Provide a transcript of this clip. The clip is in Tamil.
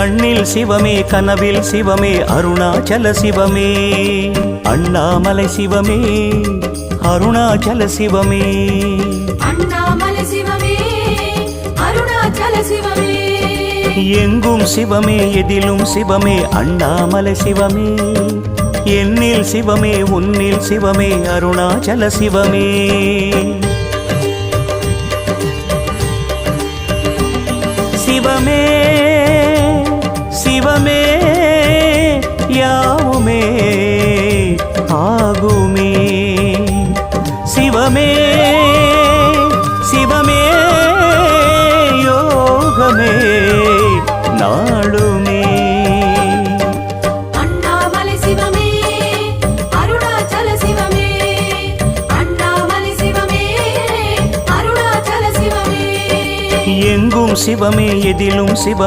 கண்ணில் சிவமே கனவில் சிவமே அருணாச்சல சிவமே அண்ணாமலை சிவமே அருணாச்சல சிவமே அண்ணாமலை சிவமே அருணாச்சல சிவமே எங்கும் சிவமே எதிலும் சிவமே அண்ணாமலை சிவமே என்னில் சிவமே உன்னில் சிவமே அருணாச்சல சிவமே சிவமே சிவமே யாவுமே ஆகுமே சிவமே சிவமே யோகமே நாளுமே அண்ணாமலை சிவமே அருணாச்சல சிவமே அண்ணாமலை சிவமே அருணாச்சல சிவமே எங்கும் சிவமே எதிலும் சிவ